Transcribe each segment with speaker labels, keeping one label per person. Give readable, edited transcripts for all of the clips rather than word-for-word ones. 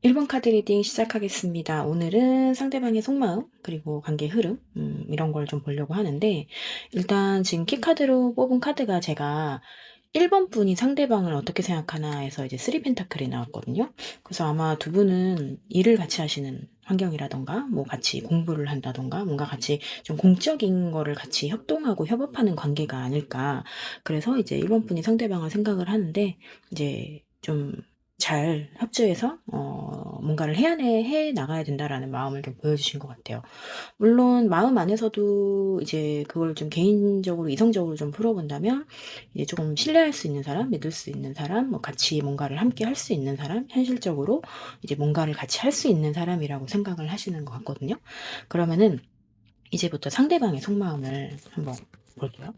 Speaker 1: 1번 카드 리딩 시작하겠습니다. 오늘은 상대방의 속마음, 그리고 관계 흐름, 이런 걸 좀 보려고 하는데, 일단 지금 키카드로 뽑은 카드가 제가 1번 분이 상대방을 어떻게 생각하나 해서 이제 3 펜타클이 나왔거든요. 그래서 아마 두 분은 일을 같이 하시는 환경이라던가, 뭐 같이 공부를 한다던가, 뭔가 같이 좀 공적인 거를 같이 협동하고 협업하는 관계가 아닐까. 그래서 이제 1번 분이 상대방을 생각을 하는데, 이제 좀 잘 협조해서 뭔가를 해 나가야 된다라는 마음을 좀 보여주신 것 같아요. 물론 마음 안에서도 이제 그걸 좀 개인적으로 이성적으로 좀 풀어본다면 이제 조금 신뢰할 수 있는 사람, 믿을 수 있는 사람, 뭐 같이 뭔가를 함께 할 수 있는 사람, 현실적으로 이제 뭔가를 같이 할 수 있는 사람이라고 생각을 하시는 것 같거든요. 그러면은 이제부터 상대방의 속마음을 한번 볼게요.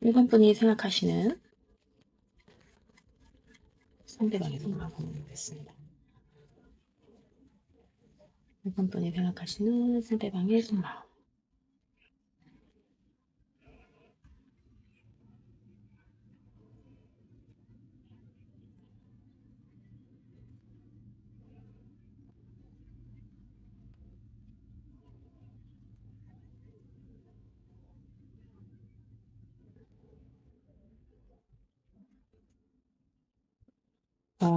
Speaker 1: 1번 분이 생각하시는 상대방의 속마음을 보겠습니다. 1번 분이 생각하시는 상대방의 속마음.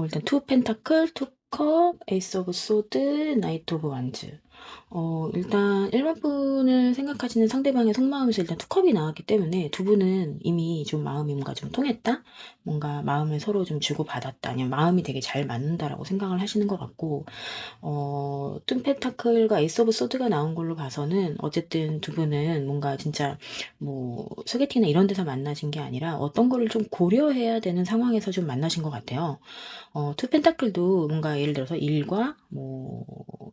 Speaker 1: 일단 투 펜타클, 투 컵, 에이스 오브 소드, 나이트 오브 완즈. 일단 1번 분을 생각하시는 상대방의 속마음에서 일단 투 컵이 나왔기 때문에 두 분은 이미 좀 마음이 뭔가 좀 통했다? 뭔가 마음을 서로 좀 주고받았다. 아니면 마음이 되게 잘 맞는다라고 생각을 하시는 것 같고, 툰 펜타클과 에이스 오브 소드가 나온 걸로 봐서는 어쨌든 두 분은 뭔가 진짜 뭐 소개팅이나 이런 데서 만나신 게 아니라 어떤 거를 좀 고려해야 되는 상황에서 좀 만나신 것 같아요. 투 펜타클도 뭔가 예를 들어서 일과 뭐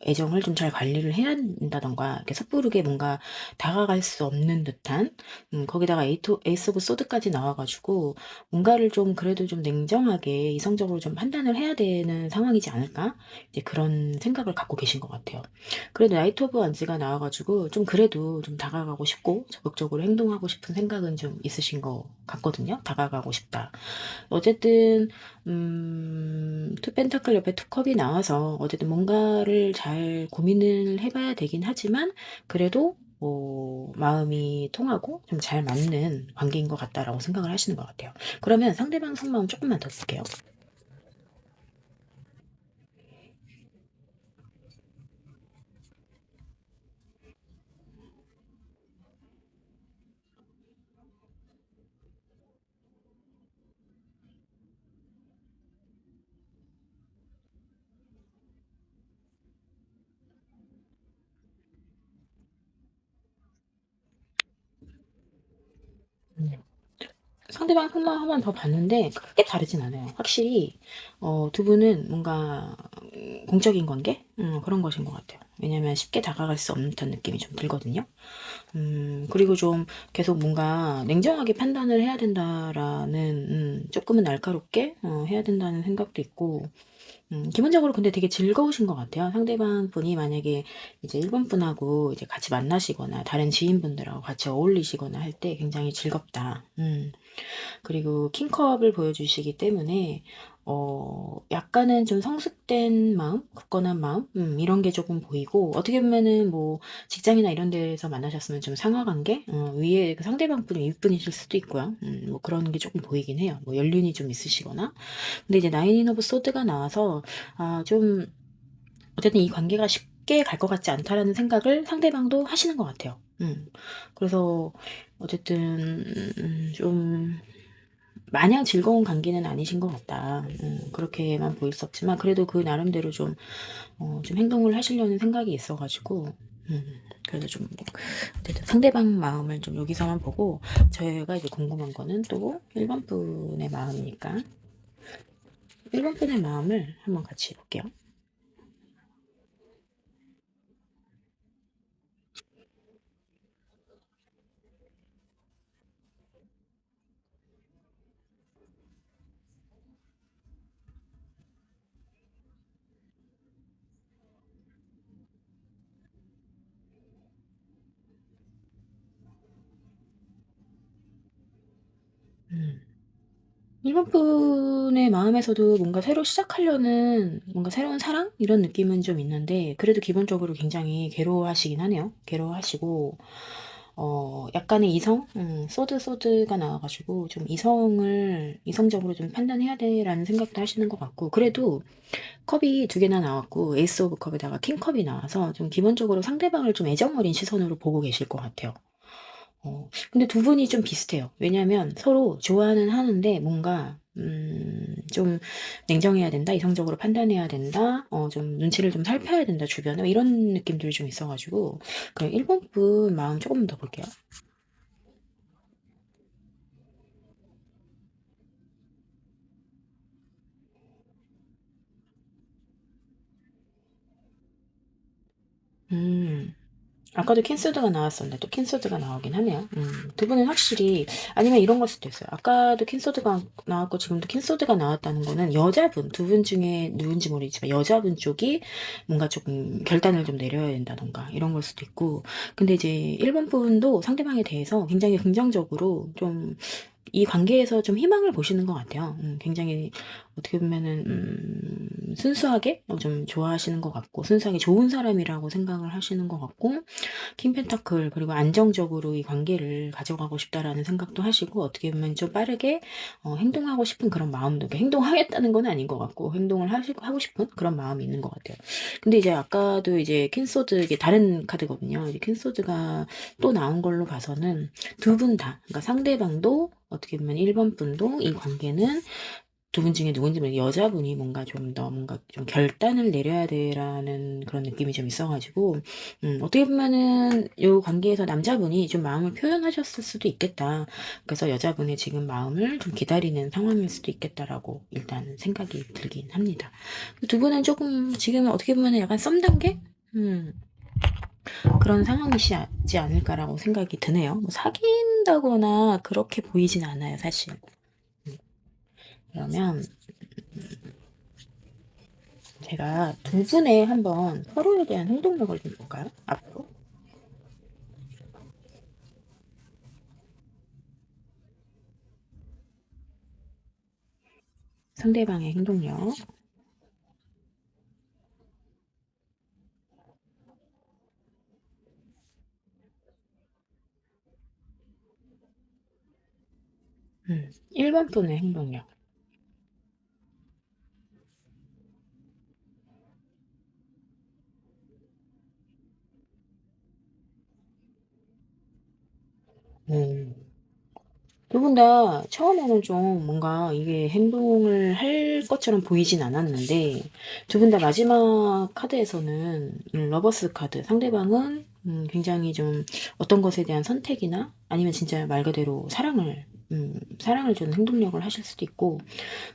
Speaker 1: 애정을 좀 잘 관리를 해야 한다던가 이렇게 섣부르게 뭔가 다가갈 수 없는 듯한 거기다가 에이스 오브 소드까지 나와가지고 뭔가를 좀 그래도 좀 냉정하게 이성적으로 좀 판단을 해야 되는 상황이지 않을까? 이제 그런 생각을 갖고 계신 것 같아요. 그래도 나이트 오브 완즈가 나와가지고 좀 그래도 좀 다가가고 싶고 적극적으로 행동하고 싶은 생각은 좀 있으신 것 같거든요. 다가가고 싶다. 어쨌든 투 펜타클 옆에 투 컵이 나와서 어쨌든 뭔가를 잘 고민을 해봐야 되긴 하지만 그래도 마음이 통하고 좀 잘 맞는 관계인 것 같다라고 생각을 하시는 것 같아요. 그러면 상대방 속마음 조금만 더 볼게요. 음. 상대방 속마음 한 번 더 봤는데 크게 다르진 않아요. 확실히 두 분은 뭔가 공적인 관계? 그런 것인 것 같아요. 왜냐면 쉽게 다가갈 수 없는 듯한 느낌이 좀 들거든요. 그리고 좀 계속 뭔가 냉정하게 판단을 해야 된다라는, 조금은 날카롭게 해야 된다는 생각도 있고, 기본적으로 근데 되게 즐거우신 것 같아요. 상대방 분이 만약에 이제 1번 분하고 이제 같이 만나시거나 다른 지인분들하고 같이 어울리시거나 할 때 굉장히 즐겁다. 그리고 킹컵을 보여주시기 때문에 약간은 좀 성숙된 마음, 굳건한 마음, 이런 게 조금 보이고 어떻게 보면은 뭐 직장이나 이런 데서 만나셨으면 좀 상하관계, 위에 그 상대방 분이 윗분이실 수도 있고요. 뭐 그런 게 조금 보이긴 해요. 뭐 연륜이 좀 있으시거나. 근데 이제 나인 오브 소드가 나와서 좀 어쨌든 이 관계가 쉽게 갈 것 같지 않다라는 생각을 상대방도 하시는 것 같아요. 그래서 어쨌든 좀 마냥 즐거운 관계는 아니신 것 같다. 그렇게만 보일 수 없지만 그래도 그 나름대로 좀 행동을 하시려는 생각이 있어가지고 그래도 좀 어쨌든 상대방 마음을 좀 여기서만 보고 저희가 이제 궁금한 거는 또 1번 분의 마음이니까 1번 분의 마음을 한번 같이 볼게요. 음. 일본 분의 마음에서도 뭔가 새로 시작하려는 뭔가 새로운 사랑? 이런 느낌은 좀 있는데 그래도 기본적으로 굉장히 괴로워하시긴 하네요. 괴로워하시고 약간의 이성? 소드가 나와 가지고 좀 '이성적으로 좀 판단해야 돼.'라는 생각도 하시는 것 같고 그래도 컵이 두 개나 나왔고 에이스 오브 컵에다가 킹컵이 나와서 좀 기본적으로 상대방을 좀 애정 어린 시선으로 보고 계실 것 같아요. 근데 두 분이 좀 비슷해요. 왜냐면 서로 좋아는 하는데 뭔가 좀 '냉정해야 된다. 이성적으로 판단해야 된다. 좀 눈치를 좀 살펴야 된다, 주변에.' 이런 느낌들이 좀 있어 가지고 그럼 일본 분 마음 조금 더 볼게요. 음. 아까도 캔서드가 나왔었는데 또 캔서드가 나오긴 하네요. 두 분은 확실히 아니면 이런 걸 수도 있어요. 아까도 캔서드가 나왔고 지금도 캔서드가 나왔다는 거는 여자분 두 분 중에 누군지 모르겠지만 여자분 쪽이 뭔가 조금 결단을 좀 내려야 된다든가 이런 걸 수도 있고 근데 이제 일본 분도 상대방에 대해서 굉장히 긍정적으로 좀 이 관계에서 좀 희망을 보시는 것 같아요. 굉장히 어떻게 보면은 순수하게 좀 좋아하시는 것 같고 순수하게 좋은 사람이라고 생각을 하시는 것 같고 킹 펜타클 그리고 안정적으로 이 관계를 가져가고 싶다라는 생각도 하시고 어떻게 보면 좀 빠르게 행동하고 싶은 그런 마음도 행동하겠다는 건 아닌 것 같고 행동을 하고 싶은 그런 마음이 있는 것 같아요. 근데 이제 아까도 이제 캔소드 이게 다른 카드거든요. 이제 캔소드가 또 나온 걸로 봐서는 두 분 다, 그러니까 상대방도 어떻게 보면 1번 분도 이 관계는 두 분 중에 누군지 모르겠는데 여자분이 뭔가 좀 더 뭔가 좀 결단을 내려야 되라는 그런 느낌이 좀 있어 가지고 어떻게 보면은 요 관계에서 남자분이 좀 마음을 표현하셨을 수도 있겠다. 그래서 여자분의 지금 마음을 좀 기다리는 상황일 수도 있겠다라고 일단 생각이 들긴 합니다. 두 분은 조금 지금은 어떻게 보면은 약간 썸 단계? 음. 그런 상황이시지 않을까라고 생각이 드네요. 뭐 사귄다거나 그렇게 보이진 않아요, 사실. 음. 그러면 제가 두 분의 한번 서로에 대한 행동력을 좀 볼까요? 앞으로? 상대방의 행동력. 1번 분의 행동력. 음. 두 분 다 처음에는 좀 뭔가 이게 행동을 할 것처럼 보이진 않았는데 두 분 다 마지막 카드에서는 러버스 카드 상대방은 굉장히 좀 어떤 것에 대한 선택이나 아니면 진짜 말 그대로 사랑을 주는 행동력을 하실 수도 있고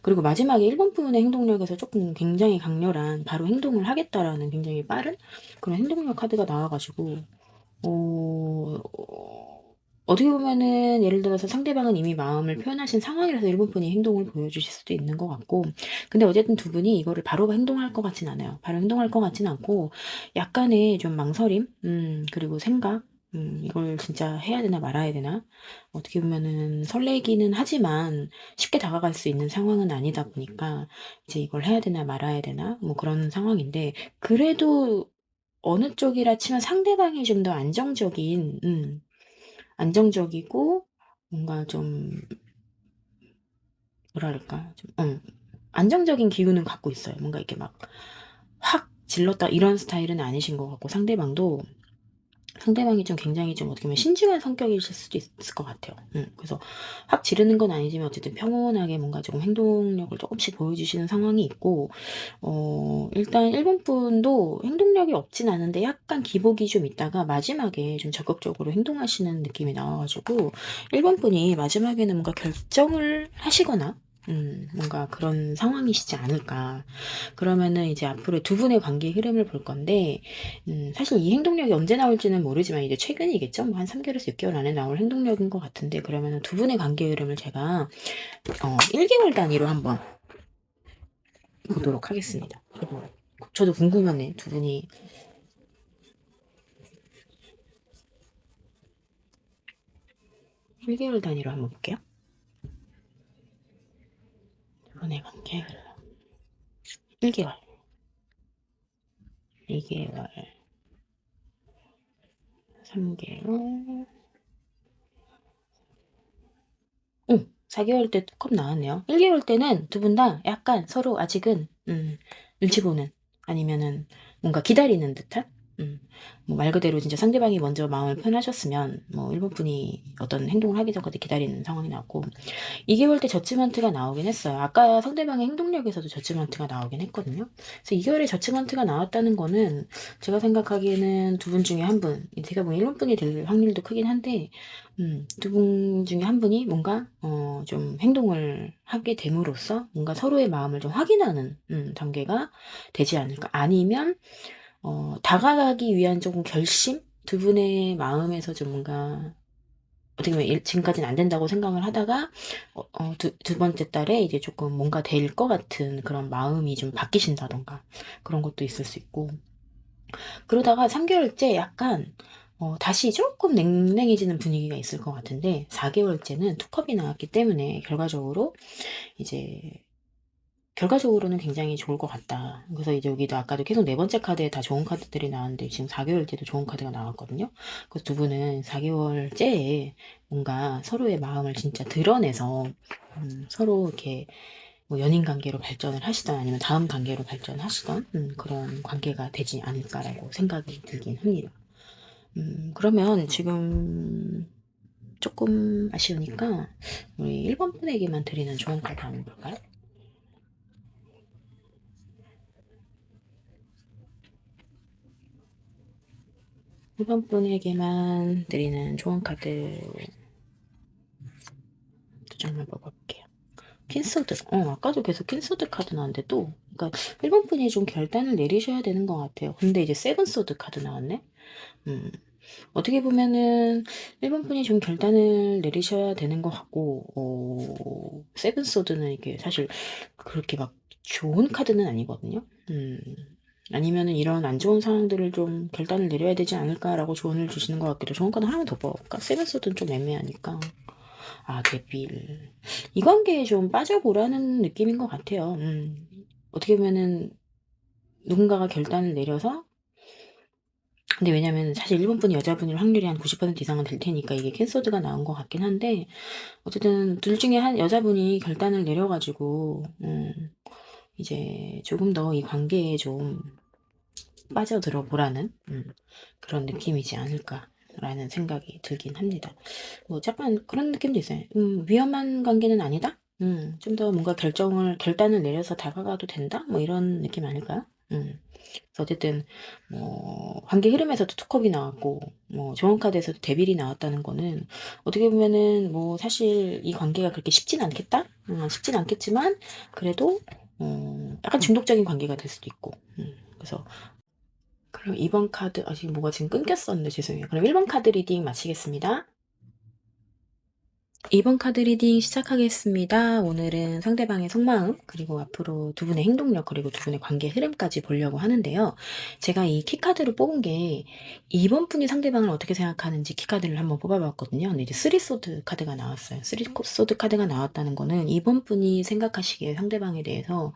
Speaker 1: 그리고 마지막에 1번 분의 행동력에서 조금 굉장히 강렬한 바로 행동을 하겠다라는 굉장히 빠른 그런 행동력 카드가 나와 가지고 어 어떻게 보면은 예를 들어서 상대방은 이미 마음을 표현하신 상황이라서 일본 분이 행동을 보여주실 수도 있는 것 같고 근데 어쨌든 두 분이 이거를 바로 행동할 것 같진 않아요. 바로 행동할 것 같진 않고 약간의 좀 망설임 그리고 생각 이걸 진짜 해야 되나 말아야 되나 어떻게 보면은 설레기는 하지만 쉽게 다가갈 수 있는 상황은 아니다 보니까 이제 이걸 해야 되나 말아야 되나 뭐 그런 상황인데 그래도 어느 쪽이라 치면 상대방이 좀 더 안정적이고 뭔가 좀 뭐랄까 좀 안정적인 기운은 갖고 있어요. 뭔가 이렇게 막 확 질렀다 이런 스타일은 아니신 것 같고 상대방이 좀 굉장히 좀 어떻게 보면 신중한 성격이실 수도 있을 것 같아요. 그래서 확 지르는 건 아니지만 어쨌든 평온하게 뭔가 조금 행동력을 조금씩 보여주시는 상황이 있고 일단 일본 분도 행동력이 없진 않은데 약간 기복이 좀 있다가 마지막에 좀 적극적으로 행동하시는 느낌이 나와 가지고 일본 분이 마지막에는 뭔가 결정을 하시거나 뭔가 그런 상황이시지 않을까. 그러면은 이제 앞으로 두 분의 관계의 흐름을 볼 건데 사실 이 행동력이 언제 나올지는 모르지만 이제 최근이겠죠? 뭐 한 3개월에서 6개월 안에 나올 행동력인 것 같은데 그러면은 두 분의 관계 흐름을 제가 1개월 단위로 한번 보도록 하겠습니다. 저도 궁금하네. 두 분이 1개월 단위로 한번 볼게요. 두분의 관계 1개월, 2개월, 3개월, 4개월 때 컵 나왔네요. 1개월 때는 두 분 다 약간 서로 아직은 눈치 보는, 아니면은 뭔가 기다리는 듯한, 뭐 말 그대로 진짜 상대방이 먼저 마음을 표현하셨으면 뭐 일본 분이 어떤 행동을 하기 전까지 기다리는 상황이 나왔고, 2개월 때 저치먼트가 나오긴 했어요. 아까 상대방의 행동력에서도 저치먼트가 나오긴 했거든요. 그래서 2개월에 저치먼트가 나왔다는 거는 제가 생각하기에는 두 분 중에 한 분, 제가 보면 일본 분이 될 확률도 크긴 한데, 두 분 중에 한 분이 뭔가 좀 행동을 하게 됨으로써 뭔가 서로의 마음을 좀 확인하는 단계가 되지 않을까. 아니면 다가가기 위한 조금 결심? 두 분의 마음에서 좀 뭔가 어떻게 보면 지금까지는 안 된다고 생각을 하다가 두 번째 달에 이제 조금 뭔가 될 것 같은 그런 마음이 좀 바뀌신다던가 그런 것도 있을 수 있고, 그러다가 3개월째 약간 다시 조금 냉랭해지는 분위기가 있을 것 같은데, 4개월째는 투컵이 나왔기 때문에 이제 결과적으로는 굉장히 좋을 것 같다. 그래서 이제 여기도 아까도 계속 네 번째 카드에 다 좋은 카드들이 나왔는데 지금 4개월째도 좋은 카드가 나왔거든요. 그래서 두 분은 4개월째에 뭔가 서로의 마음을 진짜 드러내서 서로 이렇게 뭐 연인 관계로 발전을 하시던 아니면 다음 관계로 발전하시던 그런 관계가 되지 않을까라고 생각이 들긴 합니다. 그러면 지금 조금 아쉬우니까 우리 1번 분에게만 드리는 좋은 카드 한번 볼까요? 1번 분에게만 드리는 좋은 카드 두 장만 뽑아볼게요. 퀸소드. 아까도 계속 퀸소드 카드 나왔는데 또, 그러니까 1번 분이 좀 결단을 내리셔야 되는 것 같아요. 근데 이제 세븐소드 카드 나왔네? 음, 어떻게 보면은 1번 분이 좀 결단을 내리셔야 되는 것 같고, 세븐소드는 이게 사실 그렇게 막 좋은 카드는 아니거든요. 아니면은 이런 안 좋은 상황들을 좀 결단을 내려야 되지 않을까라고 조언을 주시는 것 같기도. 좋은 카드 하나만 더 뽑아볼까? 세븐소드는 좀 애매하니까. 대필. 이 관계에 좀 빠져보라는 느낌인 것 같아요. 어떻게 보면은 누군가가 결단을 내려서, 근데 왜냐면 사실 일본 분이 여자분일 확률이 한 90% 이상은 될 테니까 이게 캔서드가 나온 것 같긴 한데, 어쨌든 둘 중에 한 여자분이 결단을 내려가지고 이제 조금 더 이 관계에 좀 빠져들어 보라는 그런 느낌이지 않을까라는 생각이 들긴 합니다. 뭐 약간 그런 느낌도 있어요. 위험한 관계는 아니다. 좀 더 뭔가 결단을 내려서 다가가도 된다. 뭐 이런 느낌 아닐까요? 그래서 어쨌든 뭐 관계 흐름에서도 투컵이 나왔고 뭐 좋은 카드에서도 데빌이 나왔다는 거는 어떻게 보면은 뭐 사실 이 관계가 그렇게 쉽진 않겠다. 쉽진 않겠지만 그래도 약간 중독적인 관계가 될 수도 있고. 그래서 그럼 2번 카드, 지금 뭐가 지금 끊겼었는데 죄송해요. 그럼 1번 카드 리딩 마치겠습니다. 2번 카드 리딩 시작하겠습니다. 오늘은 상대방의 속마음, 그리고 앞으로 두 분의 행동력, 그리고 두 분의 관계 흐름까지 보려고 하는데요. 제가 이 키카드를 뽑은 게 2번 분이 상대방을 어떻게 생각하는지 키카드를 한번 뽑아봤거든요. 근데 이제 3소드 카드가 나왔어요. 3소드 카드가 나왔다는 거는 2번 분이 생각하시기에 상대방에 대해서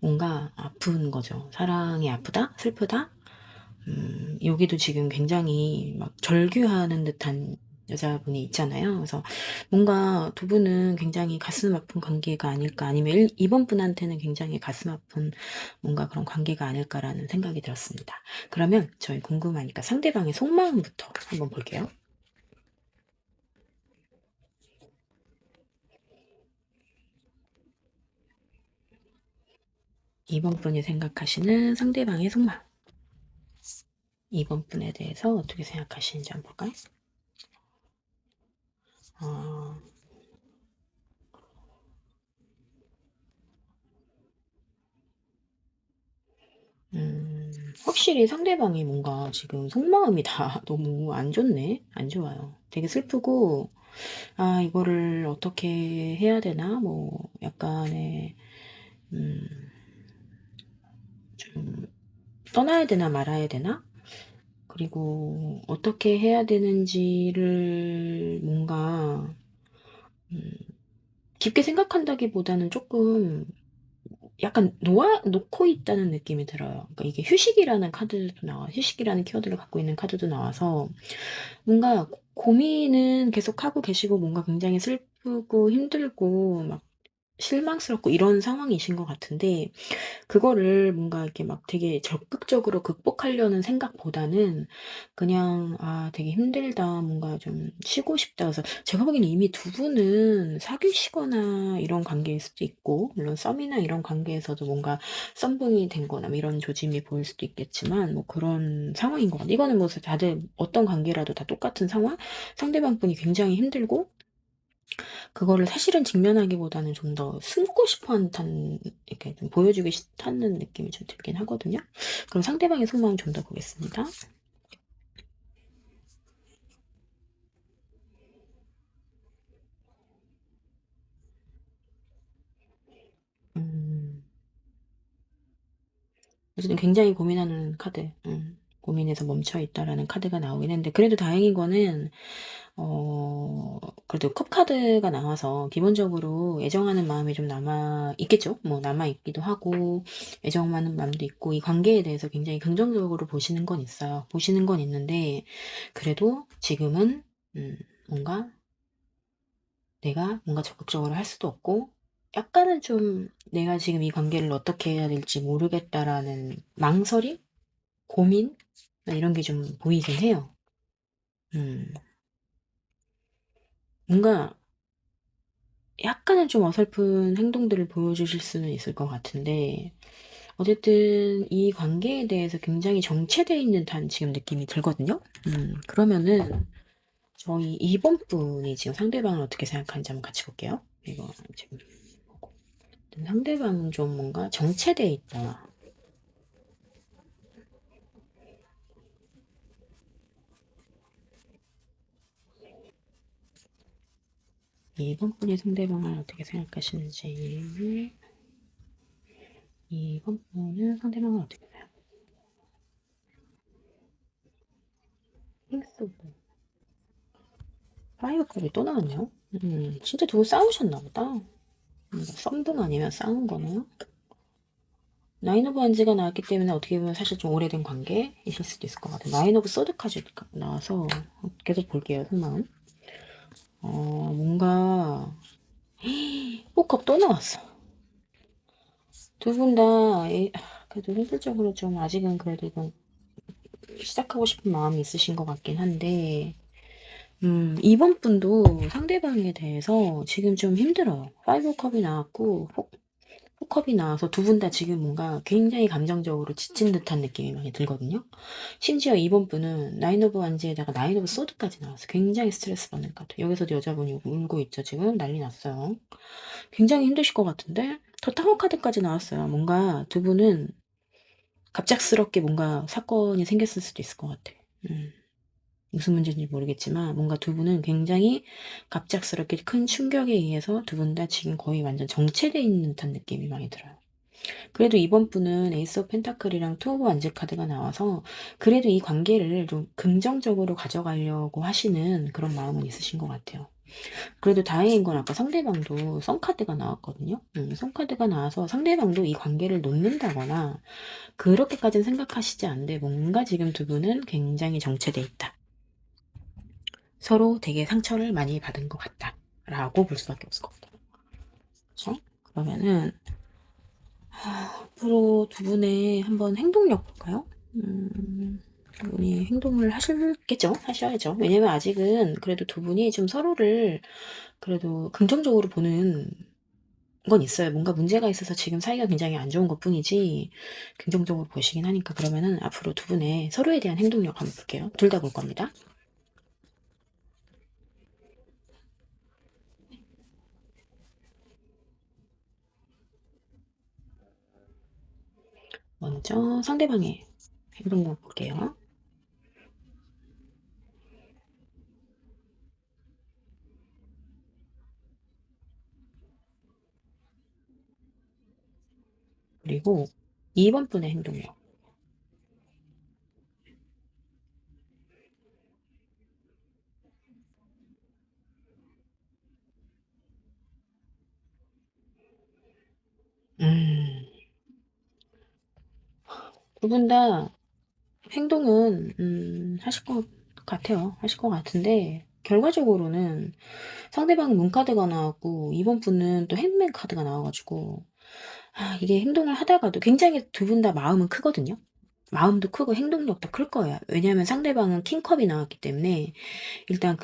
Speaker 1: 뭔가 아픈 거죠. 사랑이 아프다? 슬프다? 여기도 지금 굉장히 막 절규하는 듯한 여자분이 있잖아요. 그래서 뭔가 두 분은 굉장히 가슴 아픈 관계가 아닐까, 아니면 2번 분한테는 굉장히 가슴 아픈 뭔가 그런 관계가 아닐까라는 생각이 들었습니다. 그러면 저희 궁금하니까 상대방의 속마음부터 한번 볼게요. 2번 분이 생각하시는 상대방의 속마음. 2번 분에 대해서 어떻게 생각하시는지 한번 볼까요? 어, 확실히 상대방이 뭔가 지금 속마음이 다 너무 안 좋네. 안 좋아요. 되게 슬프고, 이거를 어떻게 해야 되나? 뭐, 약간의, 음, 좀, 떠나야 되나 말아야 되나? 그리고 어떻게 해야 되는지를 뭔가, 음, 깊게 생각한다기보다는 조금 약간 놓고 있다는 느낌이 들어요. 그러니까 이게 휴식이라는 카드도 휴식이라는 키워드를 갖고 있는 카드도 나와서 뭔가 고민은 계속 하고 계시고 뭔가 굉장히 슬프고 힘들고 막 실망스럽고 이런 상황이신 것 같은데 그거를 뭔가 이렇게 막 되게 적극적으로 극복하려는 생각보다는 그냥 '아 되게 힘들다. 뭔가 좀 쉬고 싶다.' 그래서 제가 보기에는 이미 두 분은 사귀시거나 이런 관계일 수도 있고 물론 썸이나 이런 관계에서도 뭔가 썸붕이 된 거나 뭐 이런 조짐이 보일 수도 있겠지만 뭐 그런 상황인 것 같아요. 이거는 뭐 다들 어떤 관계라도 다 똑같은 상황? 상대방 분이 굉장히 힘들고 그거를 사실은 직면하기보다는 좀 더 숨고 싶어 하는 듯한 이렇게 좀 보여주기 싫다는 느낌이 좀 들긴 하거든요. 그럼 상대방의 속마음 좀 더 보겠습니다. 음. 어쨌든 굉장히 고민하는 카드. 고민에서 멈춰 있다라는 카드가 나오긴 했는데 그래도 다행인 거는 어 그래도 컵 카드가 나와서 기본적으로 애정하는 마음이 좀 남아 있겠죠. 뭐 남아 있기도 하고 애정하는 마음도 있고 이 관계에 대해서 굉장히 긍정적으로 보시는 건 있어요. 보시는 건 있는데 그래도 지금은 뭔가 내가 뭔가 적극적으로 할 수도 없고 약간은 좀 '내가 지금 이 관계를 어떻게 해야 될지 모르겠다.'라는 망설임? 고민? 이런 게 좀 보이긴 해요. 음. 뭔가 약간은 좀 어설픈 행동들을 보여주실 수는 있을 것 같은데 어쨌든 이 관계에 대해서 굉장히 정체되어 있는 듯한 지금 느낌이 들거든요. 그러면은 저희 2번 분이 지금 상대방을 어떻게 생각하는지 한번 같이 볼게요. 이거 지금 보고. 상대방은 좀 뭔가 정체되어 있다. 2번 분이 상대방을 어떻게 생각하시는지 2번 분은 상대방을 어떻게 생각하시는지 킹스 오브 파이브 컵이 또 나왔네요. 진짜 두분 싸우셨나 보다. 썸등 아니면 싸운 거네요. 나인 오브 원즈가 나왔기 때문에 어떻게 보면 사실 좀 오래된 관계이실 수도 있을 것 같아요. 나인 오브 소드까지 나와서 계속 볼게요, 속마음. 뭔가 포컵 또 나왔어. 두 분 다 그래도 현실적으로 좀 아직은 그래도 좀 시작하고 싶은 마음이 있으신 것 같긴 한데 이번 분도 상대방에 대해서 지금 좀 힘들어요. 파이브 컵이 나왔고 컵이 나와서 두 분 다 지금 뭔가 굉장히 감정적으로 지친 듯한 느낌이 많이 들거든요. 심지어 이번 분은 나인 오브 완즈에다가 나인 오브 소드까지 나왔어요. 굉장히 스트레스 받는 카드. 여기서도 여자분이 울고 있죠. 지금 난리 났어요. 굉장히 힘드실 것 같은데 더 타워 카드까지 나왔어요. 뭔가 두 분은 갑작스럽게 뭔가 사건이 생겼을 수도 있을 것 같아. 무슨 문제인지 모르겠지만 뭔가 두 분은 굉장히 갑작스럽게 큰 충격에 의해서 두 분 다 지금 거의 완전 정체돼 있는 듯한 느낌이 많이 들어요. 그래도 이번 분은 에이스 오브 펜타클이랑 투 오브 완즈 카드가 나와서 그래도 이 관계를 좀 긍정적으로 가져가려고 하시는 그런 마음은 있으신 것 같아요. 그래도 다행인 건 아까 상대방도 썬카드가 나왔거든요. 썬카드가 나와서 상대방도 이 관계를 놓는다거나 그렇게까지는 생각하시지 않는데 뭔가 지금 두 분은 굉장히 정체돼 있다. 서로 되게 상처를 많이 받은 것 같다. 라고 볼 수밖에 없을 것 같아요. 그렇죠? 그러면은 앞으로 두 분의 한번 행동력 볼까요? 두 분이 행동을 하실겠죠? 하셔야죠. 왜냐면 아직은 그래도 두 분이 좀 서로를 그래도 긍정적으로 보는 건 있어요. 뭔가 문제가 있어서 지금 사이가 굉장히 안 좋은 것 뿐이지 긍정적으로 보시긴 하니까 그러면은 앞으로 두 분의 서로에 대한 행동력 한번 볼게요. 둘 다 볼 겁니다. 먼저 상대방의 행동력 볼게요. 그리고 2번 분의 행동력. 음. 두 분 다 행동은 하실 것 같아요. 하실 것 같은데 결과적으로는 상대방은 문카드가 나왔고 이번 분은 또 행맨 카드가 나와 가지고 이게 행동을 하다가도 굉장히 두 분 다 마음은 크거든요. 마음도 크고 행동력도 클 거예요. 왜냐하면 상대방은 킹컵이 나왔기 때문에 일단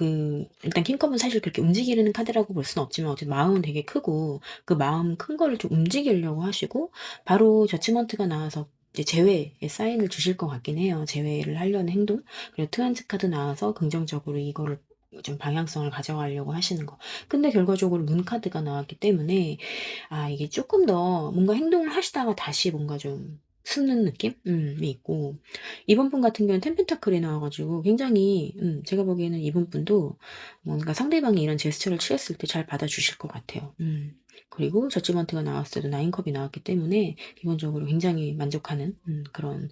Speaker 1: 킹컵은 사실 그렇게 움직이는 카드라고 볼 수는 없지만 어쨌든 마음은 되게 크고 그 마음 큰 거를 좀 움직이려고 하시고 바로 저치먼트가 나와서 이제 재회의 사인을 주실 것 같긴 해요. 재회를 하려는 행동. 그리고 트란스 카드 나와서 긍정적으로 이거를 좀 방향성을 가져가려고 하시는 거. 근데 결과적으로 문 카드가 나왔기 때문에 이게 조금 더 뭔가 행동을 하시다가 다시 뭔가 좀 숨는 느낌? 이 있고 이번 분 같은 경우는 텐펜타클이 나와 가지고 굉장히 제가 보기에는 이번 분도 뭔가 상대방이 이런 제스처를 취했을 때 잘 받아주실 것 같아요. 그리고 저지먼트가 나왔을 때도 나인컵이 나왔기 때문에 기본적으로 굉장히 만족하는 그런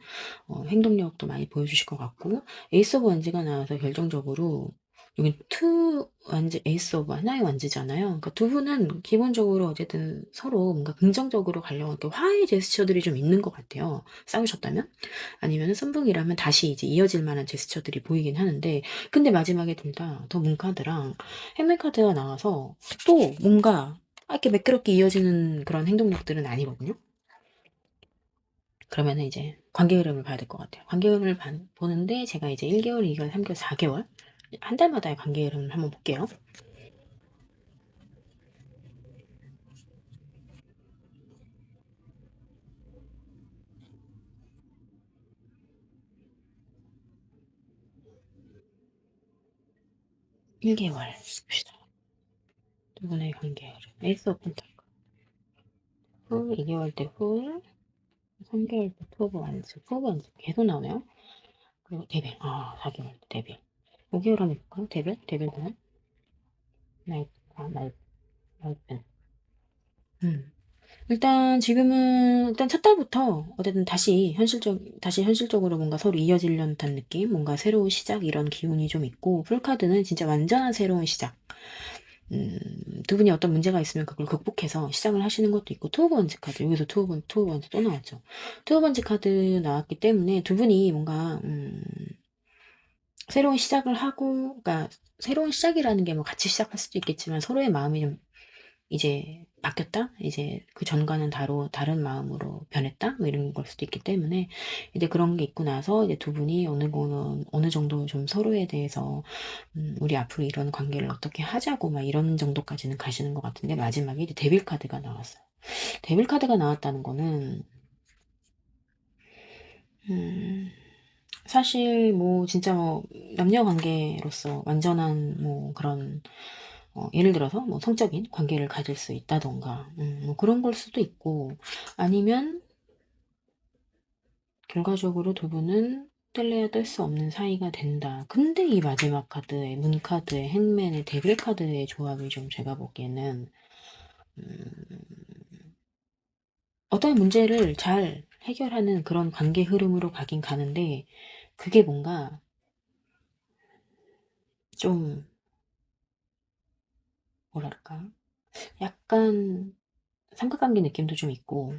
Speaker 1: 행동력도 많이 보여주실 것 같고 에이스 오브 원즈가 나와서 결정적으로 여긴 투 완즈 에이스 오브 하나의 완즈잖아요. 그러니까 두 분은 기본적으로 어쨌든 서로 뭔가 긍정적으로 가려고 이렇게 화해 제스처들이 좀 있는 것 같아요. 싸우셨다면 아니면 선붕이라면 다시 이제 이어질 만한 제스처들이 보이긴 하는데 근데 마지막에 둘 다 더 문카드랑 행맨 카드가 나와서 또 뭔가 이렇게 매끄럽게 이어지는 그런 행동력들은 아니거든요. 그러면은 이제 관계 흐름을 봐야 될 것 같아요. 관계 흐름을 보는데 제가 이제 1개월, 2개월, 3개월, 4개월 한 달마다의 관계 흐름을 한번 볼게요. 1개월 봅시다. 두 분의 관계 흐름. 에이스 오브 펜타클. 후, 2개월 때 후, 3개월 때 투 오브 완즈. 투 오브 완즈 계속 나오네요. 그리고 데빌. 4개월 때 데빌. 5개월 한번 볼까요? 데빌? 데빌은 나이, 나이펜. 음. 일단 지금은 일단 첫 달부터 어쨌든 다시 현실적으로 뭔가 서로 이어지려는 듯한 느낌, 뭔가 새로운 시작 이런 기운이 좀 있고 풀카드는 진짜 완전한 새로운 시작. 두 분이 어떤 문제가 있으면 그걸 극복해서 시작을 하시는 것도 있고 투어 번지 카드 여기서 투어 번지 또 나왔죠. 투어 번지 카드 나왔기 때문에 두 분이 뭔가 새로운 시작을 하고 그러니까 새로운 시작이라는 게 뭐 같이 시작할 수도 있겠지만 서로의 마음이 좀 이제 바뀌었다? 이제 그 전과는 다른 마음으로 변했다? 뭐 이런 걸 수도 있기 때문에 이제 그런 게 있고 나서 이제 두 분이 어느 정도 좀 서로에 대해서 우리 앞으로 이런 관계를 어떻게 하자고 막 이런 정도까지는 가시는 것 같은데 마지막에 이제 데빌 카드가 나왔어요. 데빌 카드가 나왔다는 거는 음, 사실 뭐 진짜 뭐 남녀 관계로서 완전한 뭐 그런 예를 들어서 뭐 성적인 관계를 가질 수 있다던가 뭐 그런 걸 수도 있고 아니면 결과적으로 두 분은 뗄래야 뗄 수 없는 사이가 된다. 근데 이 마지막 카드의 문 카드의 행맨의 데빌 카드의 조합이 좀 제가 보기에는 음, 어떤 문제를 잘 해결하는 그런 관계 흐름으로 가긴 가는데 그게 뭔가 좀 뭐랄까 약간 삼각관계 느낌도 좀 있고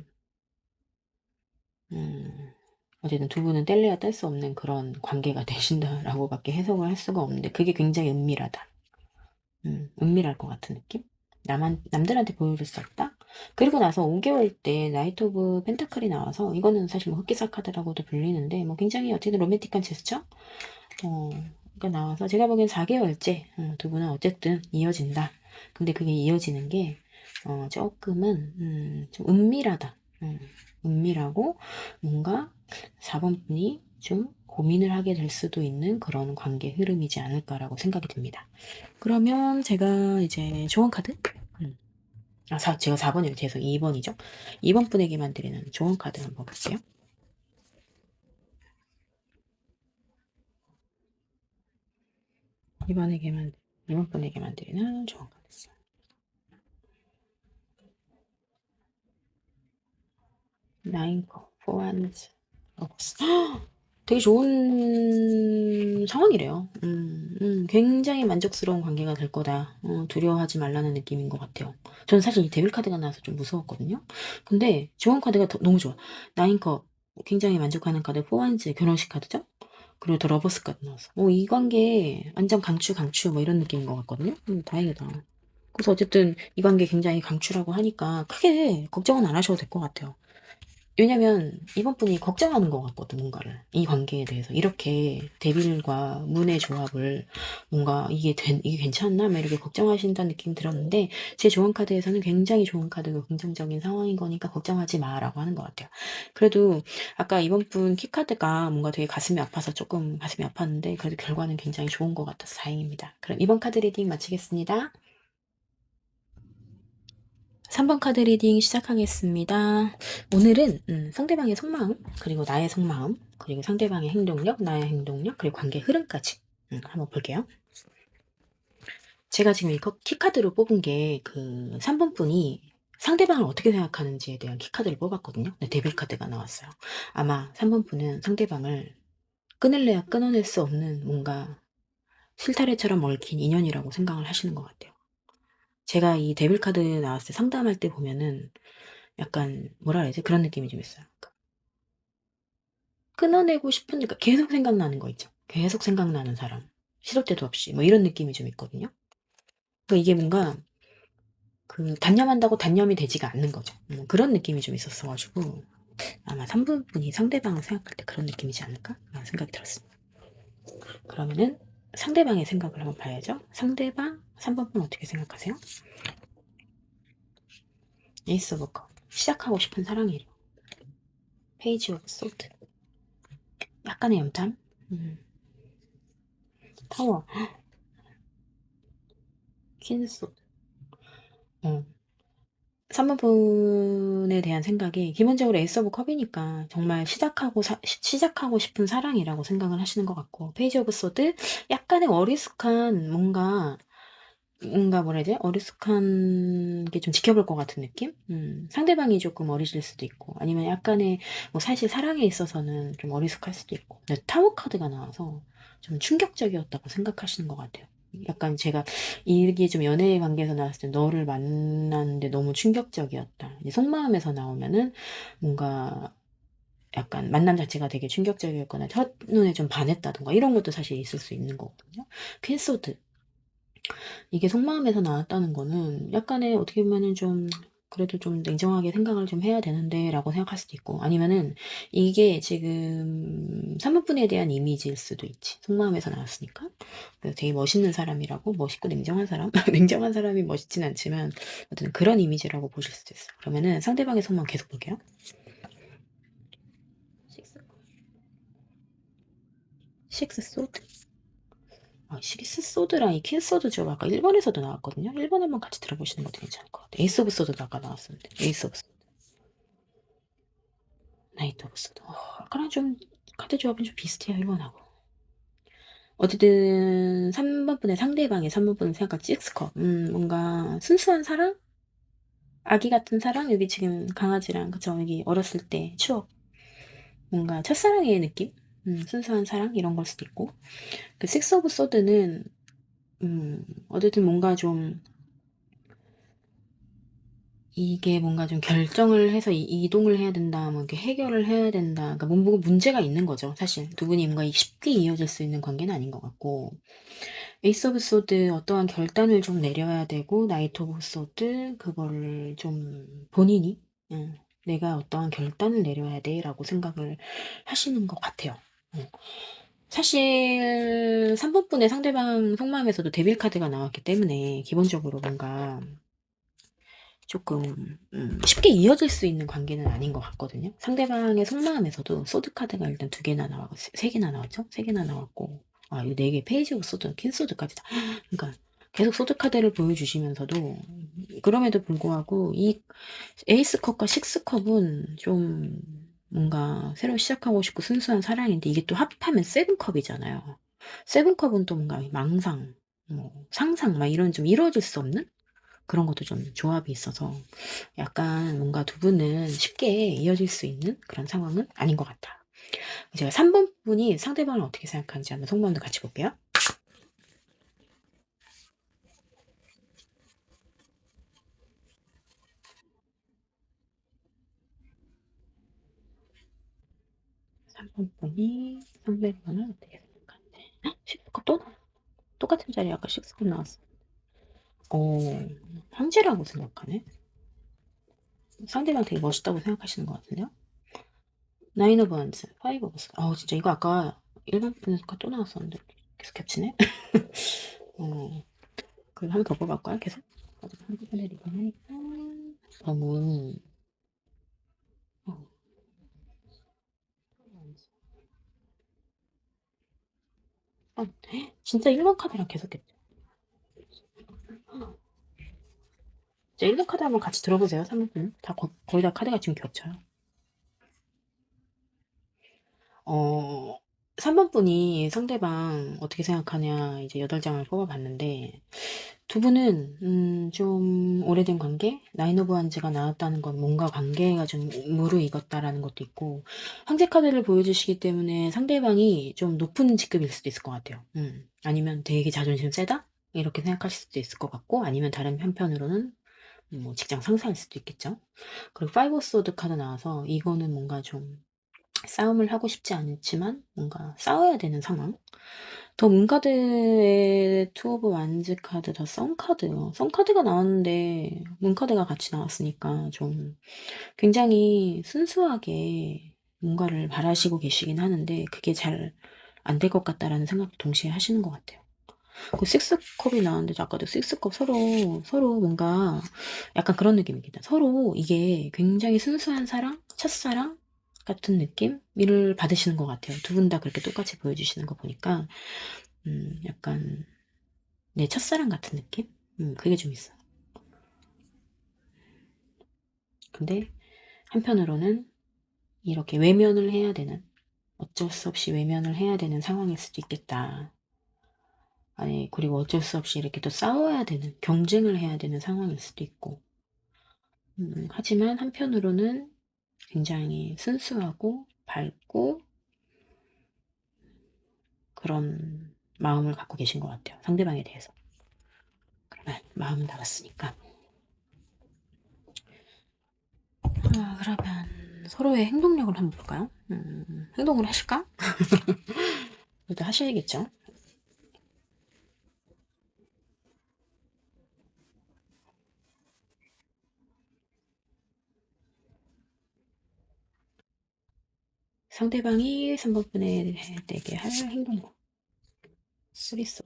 Speaker 1: 음, 어쨌든 두 분은 뗄래야 뗄 수 없는 그런 관계가 되신다라고밖에 해석을 할 수가 없는데 그게 굉장히 은밀하다. 은밀할 것 같은 느낌? 남들한테 보여줄 수 없다? 그리고 나서 5개월 때 나이트 오브 펜타클이 나와서 이거는 사실 뭐 흑기사 카드라고도 불리는데 뭐 굉장히 어쨌든 로맨틱한 제스처? 가 나와서 제가 보기엔 4개월째 두 분은 어쨌든 이어진다. 근데 그게 이어지는 게 조금은 좀 은밀하다. 은밀하고 뭔가 4번 분이 좀 고민을 하게 될 수도 있는 그런 관계 흐름이지 않을까라고 생각이 듭니다. 그러면 제가 이제 조언 카드? 음. 제가 4번이요. 죄송 2번이죠. 2번 분에게만 드리는 조언 카드 한번 볼게요. 이번에게만, 이번 분에게만 드리는 조언 카드. 나인커, 포안즈, 럭스. 되게 좋은 상황이래요. 굉장히 만족스러운 관계가 될 거다. 두려워하지 말라는 느낌인 것 같아요. 저는 사실 이 데빌 카드가 나와서 좀 무서웠거든요. 근데 조언 카드가 너무 좋아. 나인컵, 굉장히 만족하는 카드 포완즈 결혼식 카드죠. 그리고 더 러버스 카드 나왔어. 이 관계 완전 강추 강추 뭐 이런 느낌인 것 같거든요. 다행이다. 그래서 어쨌든 이 관계 굉장히 강추라고 하니까 크게 걱정은 안 하셔도 될 것 같아요. 왜냐면 이번 분이 걱정하는 것 같거든, 뭔가를. 이 관계에 대해서. 이렇게 데빌과 문의 조합을 뭔가 이게 괜찮나? 막 이렇게 걱정하신다는 느낌이 들었는데, 제 조언 카드에서는 굉장히 좋은 카드고 긍정적인 상황인 거니까 걱정하지 마라고 하는 것 같아요. 그래도 아까 이번 분 키카드가 뭔가 되게 가슴이 아파서 조금 가슴이 아팠는데, 그래도 결과는 굉장히 좋은 것 같아서 다행입니다. 그럼 이번 카드 리딩 마치겠습니다. 3번 카드 리딩 시작하겠습니다. 오늘은 상대방의 속마음, 그리고 나의 속마음, 그리고 상대방의 행동력, 나의 행동력, 그리고 관계 흐름까지 한번 볼게요. 제가 지금 이 키카드로 뽑은 게 그 3번 분이 상대방을 어떻게 생각하는지에 대한 키카드를 뽑았거든요. 네, 데빌 카드가 나왔어요. 아마 3번 분은 상대방을 끊을래야 끊어낼 수 없는 뭔가 실타래처럼 얽힌 인연이라고 생각을 하시는 것 같아요. 제가 이 데빌 카드 나왔을 때 상담할 때 보면은 약간 뭐라 해야지? 그런 느낌이 좀 있어요. 끊어내고 싶으니까 계속 생각나는 거 있죠. 계속 생각나는 사람. 시도 때도 없이 뭐 이런 느낌이 좀 있거든요. 그러니까 이게 뭔가 그 단념한다고 단념이 되지가 않는 거죠. 그런 느낌이 좀 있었어가지고 아마 3분이 상대방을 생각할 때 그런 느낌이지 않을까? 라는 생각이 들었습니다. 그러면은 상대방의 생각을 한번 봐야죠. 상대방 3번 분 어떻게 생각하세요? 에이스 오브 컵. 시작하고 싶은 사랑이에요. 페이지 오브 소드. 약간의 염탐. 타워. 퀸 소드. 3번분에 대한 생각이 기본적으로 에이스 오브 컵이니까 정말 시작하고 싶은 사랑이라고 생각을 하시는 것 같고, 페이지 오브 소드 약간의 어리숙한 뭔가 뭐라 해야 지 어리숙한 게 좀 지켜볼 것 같은 느낌? 상대방이 조금 어리실 수도 있고, 아니면 약간의 뭐 사실 사랑에 있어서는 좀 어리숙할 수도 있고. 근데 타워 카드가 나와서 좀 충격적이었다고 생각하시는 것 같아요. 약간 제가 이게 좀 연애 관계에서 나왔을 때 너를 만났는데 너무 충격적이었다. 이제 속마음에서 나오면은 뭔가 약간 만남 자체가 되게 충격적이었거나 첫눈에 좀 반했다던가 이런 것도 사실 있을 수 있는 거거든요. 퀸소드. 이게 속마음에서 나왔다는 거는 약간의 어떻게 보면은 좀 그래도 좀 냉정하게 생각을 좀 해야 되는데라고 생각할 수도 있고, 아니면은 이게 지금 사모분에 대한 이미지일 수도 있지. 속마음에서 나왔으니까. 그래서 되게 멋있는 사람이라고, 멋있고 냉정한 사람? 냉정한 사람이 멋있진 않지만 어쨌든 그런 이미지라고 보실 수도 있어요. 그러면은 상대방의 속마음 계속 볼게요. 식스 소드. 시리스 소드랑 이 퀸 소드죠. 아까 1번에서도 나왔거든요. 1번 한번 같이 들어보시는 것도 괜찮을 것 같아요. 에이스 오브 소드도 아까 나왔었는데. 에이스 오브 소드. 나이트 오브 소드. 아까랑 좀 카드 조합은 좀 비슷해요. 1번하고. 어쨌든 3번 분의 상대방의 3번 분을 생각할 식스컵. 뭔가 순수한 사랑? 아기 같은 사랑? 여기 지금 강아지랑 그쵸? 여기 어렸을 때 추억. 뭔가 첫사랑의 느낌? 순수한 사랑? 이런 걸 수도 있고. 그 식스 오브 소드는 어쨌든 뭔가 좀 이게 뭔가 좀 결정을 해서 이동을 해야 된다, 뭐 이렇게 해결을 해야 된다. 그러니까 뭔가 문제가 있는 거죠, 사실. 두 분이 뭔가 쉽게 이어질 수 있는 관계는 아닌 것 같고. 에이스 오브 소드 어떠한 결단을 좀 내려야 되고, 나이트 오브 소드 그거를 좀 본인이 내가 어떠한 결단을 내려야 돼라고 생각을 하시는 것 같아요. 사실 3번분의 상대방 속마음에서도 데빌 카드가 나왔기 때문에 기본적으로 뭔가 조금 쉽게 이어질 수 있는 관계는 아닌 것 같거든요. 상대방의 속마음에서도 소드 카드가 일단 2개나 나왔고 3개나 나왔죠? 3개나 나왔고 이거 4개 페이지고 소드, 퀸 소드까지다. 그러니까 계속 소드 카드를 보여주시면서도 그럼에도 불구하고 이 에이스 컵과 식스 컵은 좀 뭔가 새로 시작하고 싶고 순수한 사랑인데, 이게 또 합하면 세븐 컵이잖아요. 세븐 컵은 또 뭔가 망상, 뭐 상상 막 이런 좀 이루어질 수 없는 그런 것도 좀 조합이 있어서 약간 뭔가 두 분은 쉽게 이어질 수 있는 그런 상황은 아닌 것 같아. 제가 3번 분이 상대방을 어떻게 생각하는지 한번 속마음도 같이 볼게요. 3번분이 상대방을 어떻게 생각하는지. 식스컵 또 나와. 똑같은 자리 아까 식스컵 나왔어. 황제라고 생각하네. 상대방 되게 멋있다고 생각하시는 것 같은데요. 나인 오브 원즈, 파이브 오브 스. 진짜 이거 아까 일반 분석가 또 나왔었는데 계속 겹치네. 그럼 한번 더 뽑아볼까요? 계속. 아직 한꺼번에 리뷰하니까 너무 어, 진짜 1번 카드랑 계속 겹쳐. 자, 1번 카드 한번 같이 들어보세요. 3번 다 거의 다 카드가 지금 겹쳐요. 3번 분이 상대방 어떻게 생각하냐 이제 8장을 뽑아봤는데 두 분은 좀 오래된 관계? 나인 오브 wands가 나왔다는 건 뭔가 관계가 좀 무르익었다라는 것도 있고 황제 카드를 보여주시기 때문에 상대방이 좀 높은 직급일 수도 있을 것 같아요. 아니면 되게 자존심 세다? 이렇게 생각하실 수도 있을 것 같고 아니면 다른 한편으로는 뭐 직장 상사일 수도 있겠죠. 그리고 파이브 소드 카드 나와서 이거는 뭔가 좀 싸움을 하고 싶지 않지만 뭔가 싸워야 되는 상황. 더 문카드의 투 오브 완즈 카드 더 썬카드요. 썬카드가 나왔는데 문카드가 같이 나왔으니까 좀 굉장히 순수하게 뭔가를 바라시고 계시긴 하는데 그게 잘 안 될 것 같다라는 생각도 동시에 하시는 것 같아요. 그 식스컵이 나왔는데 아까도 식스컵 서로 뭔가 약간 그런 느낌입니다. 서로 이게 굉장히 순수한 사랑, 첫사랑 같은 느낌을 받으시는 것 같아요. 두 분 다 그렇게 똑같이 보여주시는 거 보니까 약간 내 첫사랑 같은 느낌? 그게 좀 있어요. 근데 한편으로는 이렇게 외면을 해야 되는 어쩔 수 없이 외면을 해야 되는 상황일 수도 있겠다. 아니 그리고 어쩔 수 없이 이렇게 또 싸워야 되는 경쟁을 해야 되는 상황일 수도 있고 하지만 한편으로는 굉장히 순수하고 밝고 그런 마음을 갖고 계신 것 같아요. 상대방에 대해서. 그러면 마음은 나갔으니까. 그러면 서로의 행동력을 한번 볼까요? 행동을 하실까? 일단 하셔야겠죠. 상대방이 3번분에 내게 할 행동력. 쓰리소.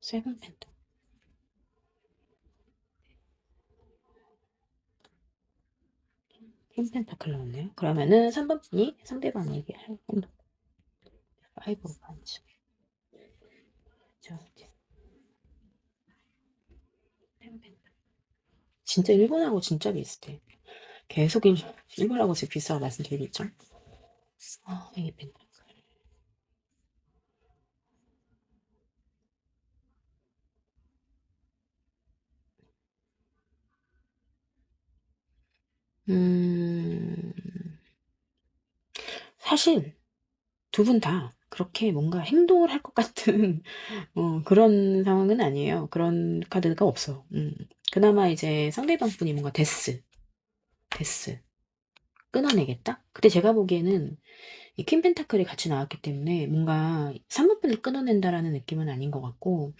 Speaker 1: 세븐 펜트. 흰 펜타클 나왔네요. 그러면은 3번분이 상대방에게 할 행동. 파이브 오브 반지. 저스티스. 텐 펜타. 진짜 일본하고 진짜 비슷해. 계속 일본하고 진짜 비슷하다고 말씀드리고 있죠. 이게 펜타클. 음, 사실 두 분 다 그렇게 뭔가 행동을 할 것 같은 그런 상황은 아니에요. 그런 카드가 없어. 그나마 이제 상대방 분이 뭔가 데스 끊어내겠다? 근데 제가 보기에는 이 퀸 펜타클이 같이 나왔기 때문에 뭔가 3번분을 끊어낸다라는 느낌은 아닌 것 같고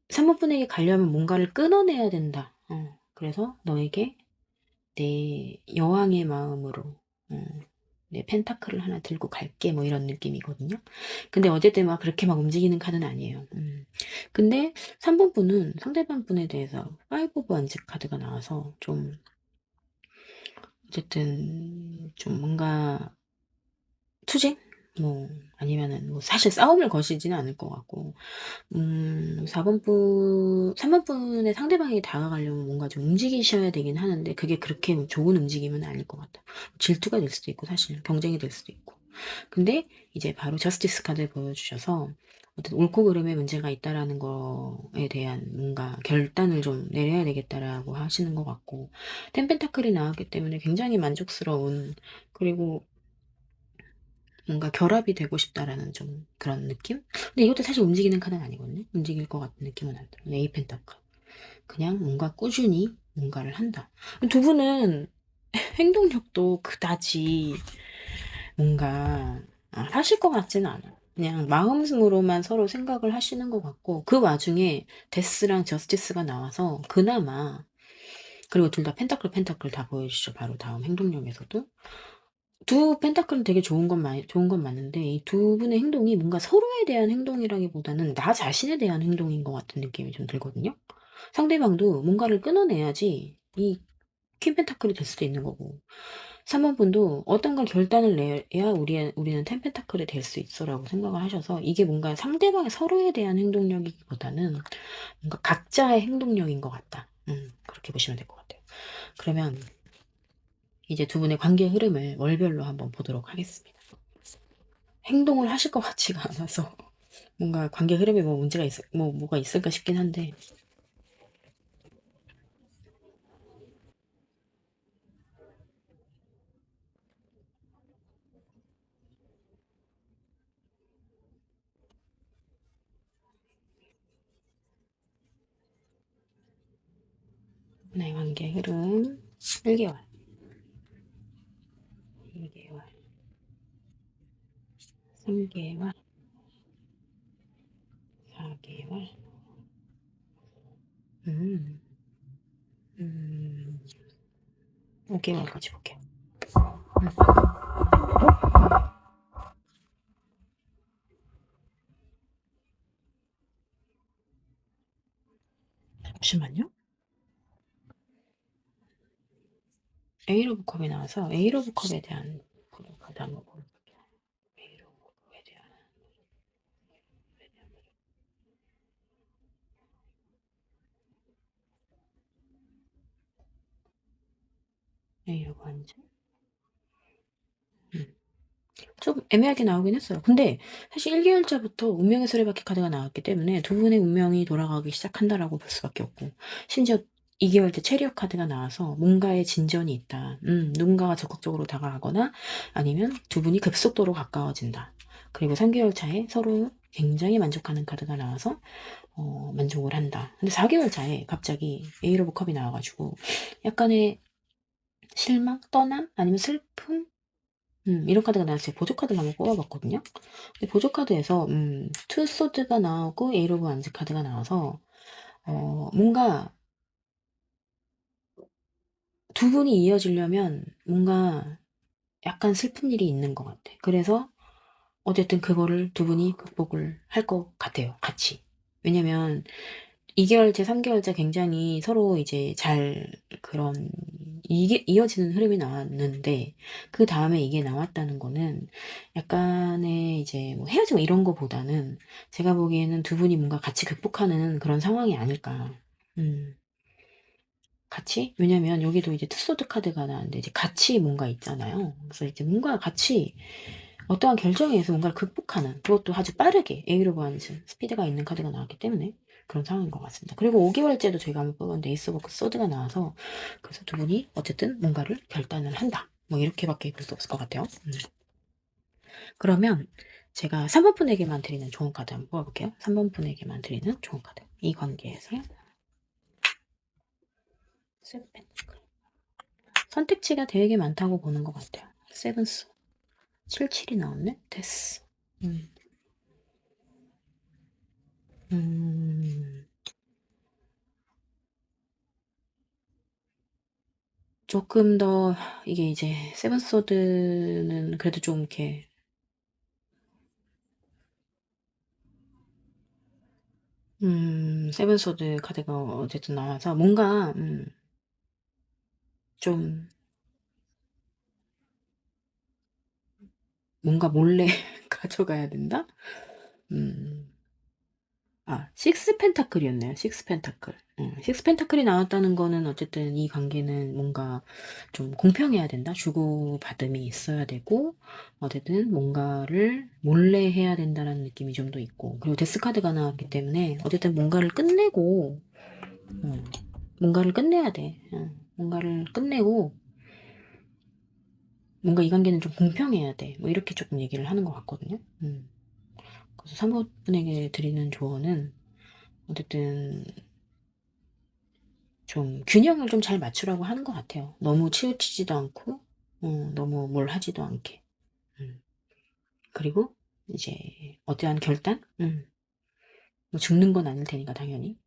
Speaker 1: 3번분에게 가려면 뭔가를 끊어내야 된다. 그래서 너에게 내 여왕의 마음으로 내 펜타클을 하나 들고 갈게 뭐 이런 느낌이거든요. 근데 어쨌든 막 그렇게 막 움직이는 카드는 아니에요. 근데 3번 분은 상대방 분에 대해서 5 오브 원즈 카드가 나와서 좀 어쨌든 좀 뭔가 투쟁? 뭐 아니면은 뭐 사실 싸움을 거시지는 않을 것 같고 4번 분, 3번 분의 상대방이 다가가려면 뭔가 좀 움직이셔야 되긴 하는데 그게 그렇게 좋은 움직임은 아닐 것 같아요. 질투가 될 수도 있고 사실 경쟁이 될 수도 있고. 근데 이제 바로 저스티스 카드를 보여주셔서 어떤 옳고 그름에 문제가 있다라는 거에 대한 뭔가 결단을 좀 내려야 되겠다라고 하시는 것 같고 템펜타클이 나왔기 때문에 굉장히 만족스러운 그리고 뭔가 결합이 되고 싶다라는 좀 그런 느낌? 근데 이것도 사실 움직이는 카드는 아니거든요. 움직일 것 같은 느낌은 안 들어요. 에이펜타클. 그냥 뭔가 꾸준히 뭔가를 한다. 두 분은 행동력도 그다지 뭔가 하실 것 같지는 않아요. 그냥 마음으로만 서로 생각을 하시는 것 같고, 그 와중에 데스랑 저스티스가 나와서 그나마, 그리고 둘 다 펜타클 다 보여주죠. 바로 다음 행동력에서도. 두 펜타클은 되게 좋은 건 맞는데, 이 두 분의 행동이 뭔가 서로에 대한 행동이라기보다는 나 자신에 대한 행동인 것 같은 느낌이 좀 들거든요. 상대방도 뭔가를 끊어내야지 이 퀸 펜타클이 될 수도 있는 거고, 3번 분도 어떤 걸 결단을 내야 우리는 텐 펜타클이 될 수 있어라고 생각을 하셔서, 이게 뭔가 상대방의 서로에 대한 행동력이기보다는 뭔가 각자의 행동력인 것 같다. 그렇게 보시면 될 것 같아요. 그러면 이제 두 분의 관계 흐름을 월별로 한번 보도록 하겠습니다. 행동을 하실 것 같지가 않아서 뭔가 관계 흐름에 뭐 문제가 뭐가 있을까 싶긴 한데. 네, 관계 흐름 1개월, 2개월, 3개월, 4개월, 음, 음, 5개월까지 볼게요. 잠시만요. 에일 오브 컵이 나와서 에일 오브 컵에 대한 카드 한번 볼게요. 에일 오브 컵에 대한 에일 오브 한지. 좀 애매하게 나오긴 했어요. 근데 사실 1개월차부터 운명의 수레바퀴 카드가 나왔기 때문에 두 분의 운명이 돌아가기 시작한다라고 볼 수밖에 없고, 심지어 2개월째 체리엇 카드가 나와서 뭔가의 진전이 있다. 누군가가 적극적으로 다가가거나 아니면 두 분이 급속도로 가까워진다. 그리고 3개월 차에 서로 굉장히 만족하는 카드가 나와서 만족을 한다. 근데 4개월 차에 갑자기 에일 오브 컵이 나와가지고 약간의 실망, 떠남, 아니면 슬픔, 이런 카드가 나왔어요. 보조 카드를 한번 뽑아봤거든요. 근데 보조 카드에서 투 소드가 나오고 에일 오브 완즈 카드가 나와서 뭔가 두 분이 이어지려면 뭔가 약간 슬픈 일이 있는 것 같아. 그래서 어쨌든 그거를 두 분이 극복을 할 것 같아요. 같이. 왜냐면 2개월째, 3개월째 굉장히 서로 이제 잘 그런 이게 이어지는 흐름이 나왔는데, 그 다음에 이게 나왔다는 거는 약간의 이제 뭐 헤어지고 이런 거보다는 제가 보기에는 두 분이 뭔가 같이 극복하는 그런 상황이 아닐까. 음, 같이? 왜냐면 여기도 이제 투소드 카드가 나왔는데 이제 같이 뭔가 있잖아요. 그래서 이제 뭔가 같이 어떠한 결정에 의해서 뭔가를 극복하는, 그것도 아주 빠르게 에이로 보안스 스피드가 있는 카드가 나왔기 때문에 그런 상황인 것 같습니다. 그리고 5개월째도 저희가 한번 뽑았는데 에이스 오브 소드가 나와서, 그래서 두 분이 어쨌든 뭔가를 결단을 한다. 뭐 이렇게밖에 볼 수 없을 것 같아요. 그러면 제가 3번 분에게만 드리는 좋은 카드 한번 뽑아볼게요. 3번 분에게만 드리는 좋은 카드. 이 관계에서 세븐, 선택지가 되게 많다고 보는 것 같아요. 세븐스 77이 나왔네. 됐어. 음. 음. 조금 더 이게 이제 세븐 소드는 그래도 좀 이렇게 세븐 소드 카드가 어쨌든 나와서 뭔가 좀 뭔가 몰래 가져가야 된다? 음. 식스 펜타클이었네요. 식스 펜타클. 식스 펜타클이 나왔다는 거는 어쨌든 이 관계는 뭔가 좀 공평해야 된다. 주고받음이 있어야 되고, 어쨌든 뭔가를 몰래 해야 된다라는 느낌이 좀 더 있고, 그리고 데스 카드가 나왔기 때문에 어쨌든 뭔가를 끝내고, 뭔가를 끝내야 돼. 뭔가를 끝내고, 뭔가 이 관계는 좀 공평해야 돼. 뭐 이렇게 조금 얘기를 하는 것 같거든요. 그래서 3번분에게 드리는 조언은 어쨌든 좀 균형을 좀 잘 맞추라고 하는 것 같아요. 너무 치우치지도 않고 너무 뭘 하지도 않게. 음. 그리고 이제 어떠한 결단? 뭐 죽는 건 아닐 테니까 당연히.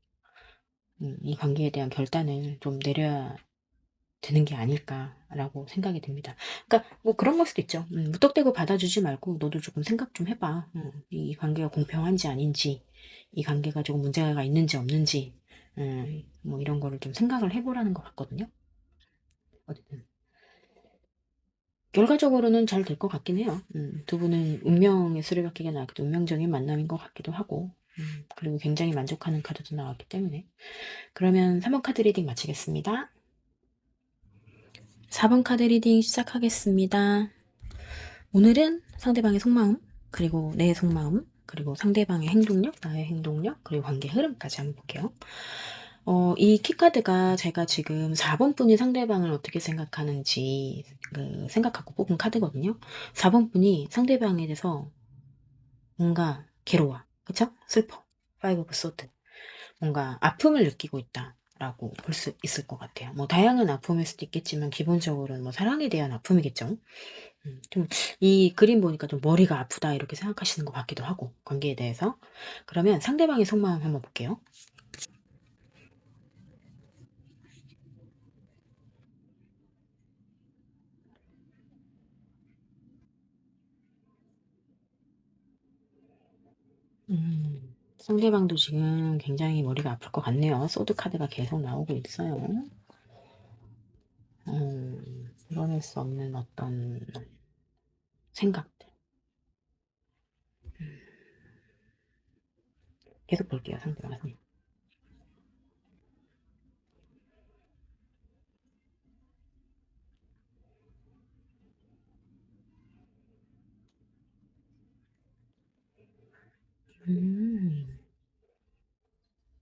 Speaker 1: 이 관계에 대한 결단을 좀 내려야 되는 게 아닐까라고 생각이 듭니다. 그러니까 뭐 그런 걸 수도 있죠. 무턱대고 받아주지 말고 너도 조금 생각 좀 해봐. 이 관계가 공평한지 아닌지, 이 관계가 조금 문제가 있는지 없는지, 뭐 이런 거를 좀 생각을 해보라는 것 같거든요. 어쨌든 결과적으로는 잘 될 것 같긴 해요. 두 분은 운명의 수레바퀴가 나왔기도 운명적인 만남인 것 같기도 하고, 그리고 굉장히 만족하는 카드도 나왔기 때문에. 그러면 3번 카드 리딩 마치겠습니다. 4번 카드 리딩 시작하겠습니다. 오늘은 상대방의 속마음, 그리고 내 속마음, 그리고 상대방의 행동력, 나의 행동력, 그리고 관계 흐름까지 한번 볼게요. 이 키카드가 제가 지금 4번 분이 상대방을 어떻게 생각하는지 생각하고 뽑은 카드거든요. 4번 분이 상대방에 대해서 뭔가 괴로워. 그쵸? 슬퍼. 파이브 오브 소드. 뭔가 아픔을 느끼고 있다라고 볼 수 있을 것 같아요. 뭐 다양한 아픔일 수도 있겠지만 기본적으로는 뭐 사랑에 대한 아픔이겠죠. 좀 이 그림 보니까 좀 '머리가 아프다.' 이렇게 생각하시는 것 같기도 하고 관계에 대해서. 그러면 상대방의 속마음 한번 볼게요. 상대방도 지금 굉장히 머리가 아플 것 같네요. 소드 카드가 계속 나오고 있어요. 이뤄낼 수 없는 어떤 생각들. 계속 볼게요, 상대방은. 음.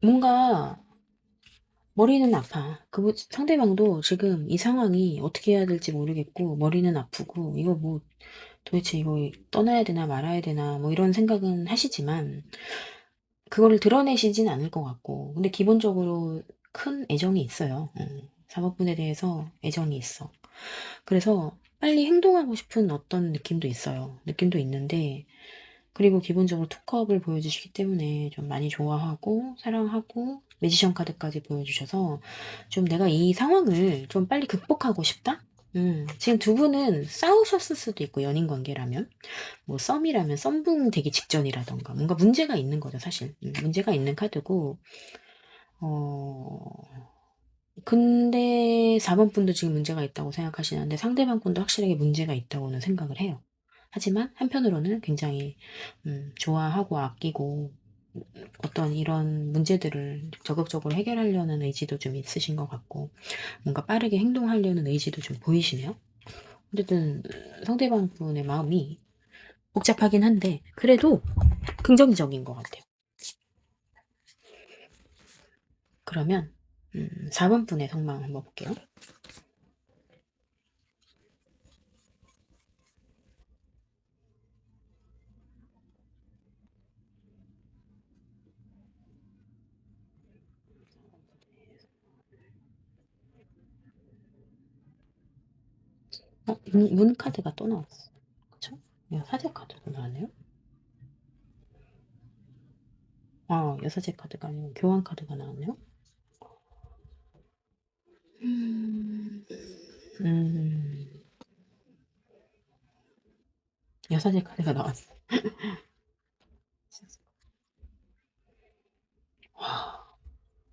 Speaker 1: 뭔가 머리는 아파. 상대방도 지금 이 상황이 어떻게 해야 될지 모르겠고 머리는 아프고 이거 뭐 도대체 이거 떠나야 되나 말아야 되나 뭐 이런 생각은 하시지만 그거를 드러내시진 않을 것 같고 근데 기본적으로 큰 애정이 있어요. 사모분에 대해서 애정이 있어. 그래서 빨리 행동하고 싶은 어떤 느낌도 있어요. 느낌도 있는데 그리고 기본적으로 투컵을 보여주시기 때문에 좀 많이 좋아하고 사랑하고 매지션 카드까지 보여주셔서 좀 내가 이 상황을 좀 빨리 극복하고 싶다? 지금 두 분은 싸우셨을 수도 있고 연인 관계라면 뭐 썸이라면 썸붕 되기 직전이라던가 뭔가 문제가 있는 거죠 사실. 문제가 있는 카드고 어 근데 4번 분도 지금 문제가 있다고 생각하시는데 상대방 분도 확실하게 문제가 있다고는 생각을 해요. 하지만 한편으로는 굉장히 좋아하고 아끼고 어떤 이런 문제들을 적극적으로 해결하려는 의지도 좀 있으신 것 같고 뭔가 빠르게 행동하려는 의지도 좀 보이시네요. 어쨌든 상대방 분의 마음이 복잡하긴 한데 그래도 긍정적인 것 같아요. 그러면 4번 분의 속마음 한번 볼게요. 문 카드가 또 나왔어. 그쵸? 사제 카드도 나왔네요. 여사제 카드가 아니고 교환 카드가 나왔네요. 음, 음, 여사제 카드가 나왔어. 와,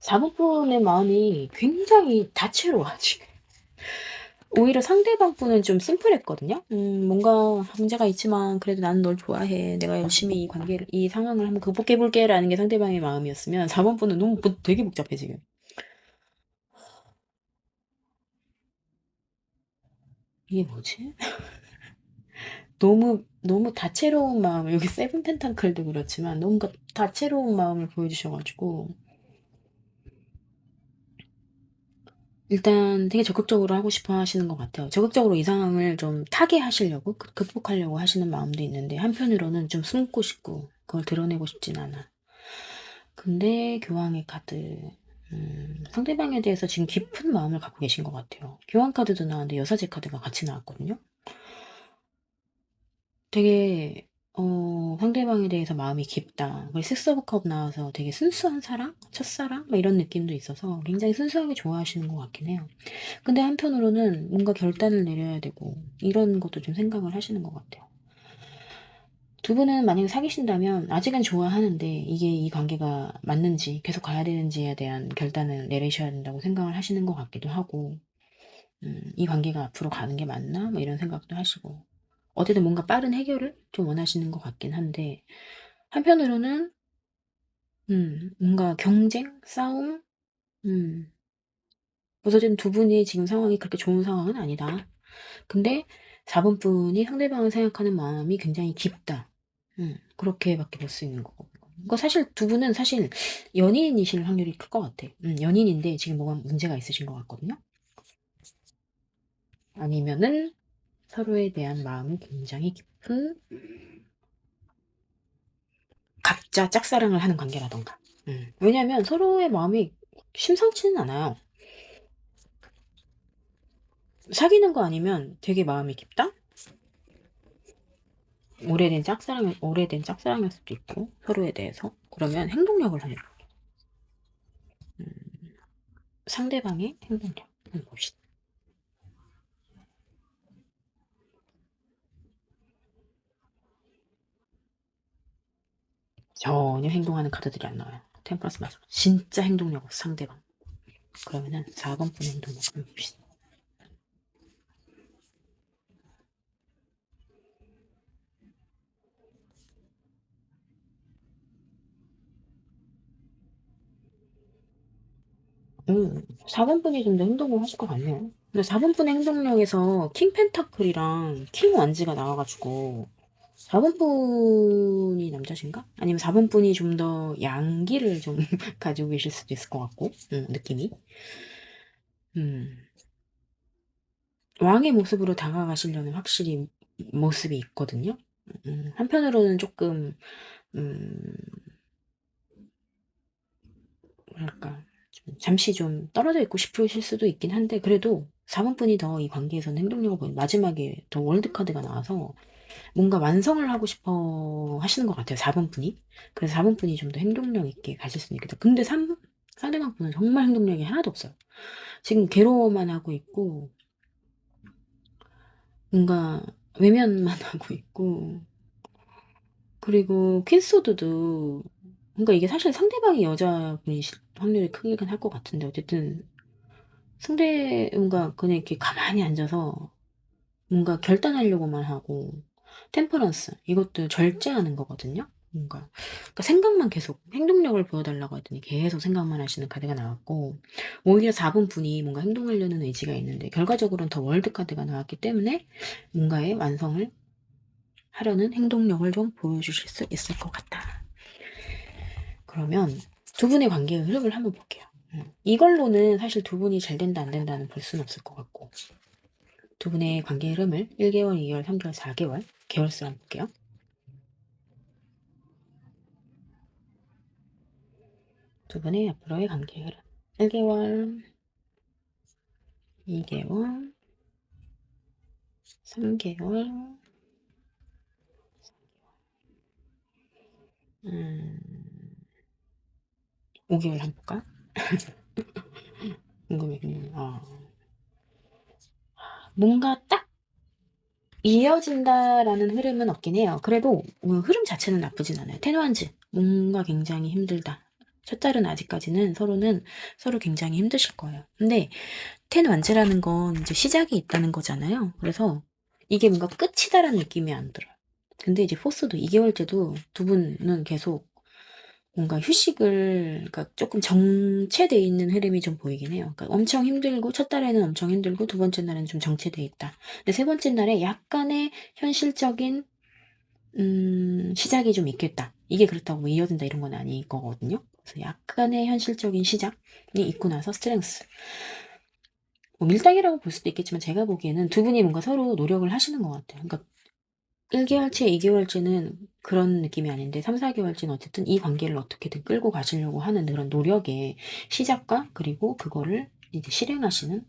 Speaker 1: 4번분의 마음이 굉장히 다채로워, 지금. 오히려 상대방 분은 좀 심플했거든요. 뭔가 문제가 있지만 그래도 나는 널 좋아해. 내가 열심히 이 관계를, 이 상황을 한번 극복해볼게라는 게 상대방의 마음이었으면 4번 분은 너무 되게 복잡해, 지금. 이게 뭐지? 너무 다채로운 마음을, 여기 세븐 펜타클도 그렇지만, 너무 다채로운 마음을 보여주셔가지고, 일단 되게 적극적으로 하고 싶어 하시는 것 같아요. 적극적으로 이 상황을 좀 타개하시려고, 극복하려고 하시는 마음도 있는데, 한편으로는 좀 숨고 싶고, 그걸 드러내고 싶진 않아. 근데 교황의 카드. 상대방에 대해서 지금 깊은 마음을 갖고 계신 것 같아요. 교환 카드도 나왔는데 여사제 카드가 같이 나왔거든요. 되게 상대방에 대해서 마음이 깊다. 그리고 식스 오브 컵 나와서 되게 순수한 사랑? 첫사랑? 막 이런 느낌도 있어서 굉장히 순수하게 좋아하시는 것 같긴 해요. 근데 한편으로는 뭔가 결단을 내려야 되고 이런 것도 좀 생각을 하시는 것 같아요. 두 분은 만약에 사귀신다면 아직은 좋아하는데 이게 이 관계가 맞는지 계속 가야 되는지에 대한 결단을 내리셔야 된다고 생각을 하시는 것 같기도 하고, 이 관계가 앞으로 가는 게 맞나? 뭐 이런 생각도 하시고, 어쨌든 뭔가 빠른 해결을 좀 원하시는 것 같긴 한데, 한편으로는, 뭔가 경쟁? 싸움? 음, 어쨌든 두 분이 지금 상황이 그렇게 좋은 상황은 아니다. 근데 4번분이 상대방을 생각하는 마음이 굉장히 깊다. 그렇게밖에 볼 수 있는 거고. 그러니까 사실 두 분은 사실 연인이실 확률이 클 것 같아. 연인인데 지금 뭐가 문제가 있으신 것 같거든요. 아니면은 서로에 대한 마음이 굉장히 깊은 각자 짝사랑을 하는 관계라던가. 왜냐면 서로의 마음이 심상치는 않아요. 사귀는 거 아니면 되게 마음이 깊다? 오래된 짝사랑일 수도 있고, 서로에 대해서. 그러면 행동력을 하는 음, 상대방의 행동력. 한번 봅시다. 전혀 행동하는 카드들이 안 나와요. 템퍼런스 맞아. 진짜 행동력 없어, 상대방. 그러면은 4번분 행동력 한번 봅시다. 음, 4번분이 좀 더 행동을 하실 것 같네요. 근데 4번분 행동력에서 킹 펜타클이랑 킹 완즈가 나와가지고 4번분이 남자신가? 아니면 4번분이 좀 더 양기를 좀 가지고 계실 수도 있을 것 같고, 느낌이. 음, 왕의 모습으로 다가가시려는 확실히 모습이 있거든요. 한편으로는 조금, 음, 뭐랄까, 잠시 좀 떨어져 있고 싶으실 수도 있긴 한데, 그래도 4번분이 더 이 관계에서는 행동력을 보인, 마지막에 더 월드카드가 나와서 뭔가 완성을 하고 싶어 하시는 것 같아요, 4번분이. 그래서 4번분이 좀 더 행동력 있게 가실 수는 있겠다. 근데 상대방 분은 정말 행동력이 하나도 없어요. 지금 괴로워만 하고 있고, 뭔가 외면만 하고 있고, 그리고 퀸소드도, 그러니까 이게 사실 상대방이 여자분이실 확률이 크긴 할 것 같은데, 어쨌든 상대가 그냥 이렇게 가만히 앉아서 뭔가 결단하려고만 하고, 템퍼런스 이것도 절제하는 거거든요. 뭔가 그러니까 생각만 계속 행동력을 보여달라고 했더니 계속 생각만 하시는 카드가 나왔고, 오히려 4번 분이 뭔가 행동하려는 의지가 있는데 결과적으로는 더 월드 카드가 나왔기 때문에 뭔가의 완성을 하려는 행동력을 좀 보여주실 수 있을 것 같다. 그러면 두 분의 관계의 흐름을 한번 볼게요. 이걸로는 사실 두 분이 잘 된다 안 된다는 볼 수는 없을 것 같고, 두 분의 관계 흐름을 1개월, 2개월, 3개월, 4개월 개월수로 한번 볼게요. 두 분의 앞으로의 관계 흐름 1개월, 2개월, 3개월, 5개월 한번 볼까? 궁금해. 뭔가 딱 이어진다라는 흐름은 없긴 해요. 그래도 흐름 자체는 나쁘진 않아요. 테누안즈 뭔가 굉장히 힘들다. 첫 달은 아직까지는 서로는 서로 굉장히 힘드실 거예요. 근데 텐완즈라는 건 이제 시작이 있다는 거잖아요. 그래서 이게 뭔가 끝이다라는 느낌이 안 들어요. 근데 이제 포스도 2개월째도 두 분은 계속 뭔가 휴식을, 그러니까 조금 정체돼 있는 흐름이 좀 보이긴 해요. 그러니까 엄청 힘들고, 첫 달에는 엄청 힘들고, 두 번째 날에는 좀 정체돼 있다. 근데 세 번째 날에 약간의 현실적인, 시작이 좀 있겠다. 이게 그렇다고 뭐 이어진다 이런 건 아닐 거거든요. 그래서 약간의 현실적인 시작이 있고 나서 스트렝스. 뭐 밀당이라고 볼 수도 있겠지만 제가 보기에는 두 분이 뭔가 서로 노력을 하시는 것 같아요. 그러니까 1개월치, 2개월치는 그런 느낌이 아닌데 3, 4개월치는 어쨌든 이 관계를 어떻게든 끌고 가시려고 하는 그런 노력의 시작과 그리고 그거를 이제 실행하시는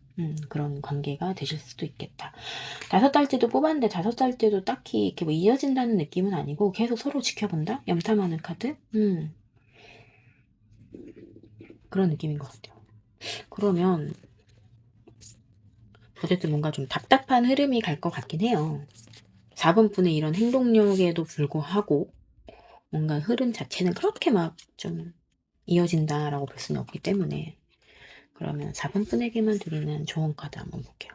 Speaker 1: 그런 관계가 되실 수도 있겠다. 5달째도 뽑았는데 5달째도 딱히 이렇게 뭐 이어진다는 느낌은 아니고 계속 서로 지켜본다? 염탐하는 카드? 그런 느낌인 것 같아요. 그러면 어쨌든 뭔가 좀 답답한 흐름이 갈 것 같긴 해요. 4번분의 이런 행동력에도 불구하고 뭔가 흐름 자체는 그렇게 막 좀 이어진다라고 볼 수는 없기 때문에 그러면 4번분에게만 드리는 조언 카드 한번 볼게요.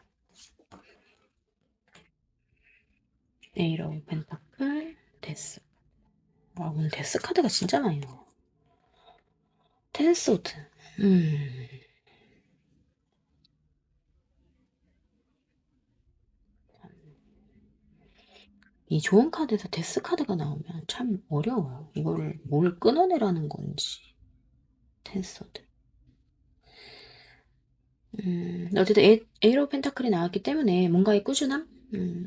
Speaker 1: 에이러 오브 펜타클, 데스. 와, 오늘 데스 카드가 진짜 많이 나와. 텐소드. 이 조언 카드에서 데스 카드가 나오면 참 어려워요. 이거를 뭘 끊어내라는 건지. 텐소드. 어쨌든 에이러 펜타클이 나왔기 때문에 뭔가의 꾸준함?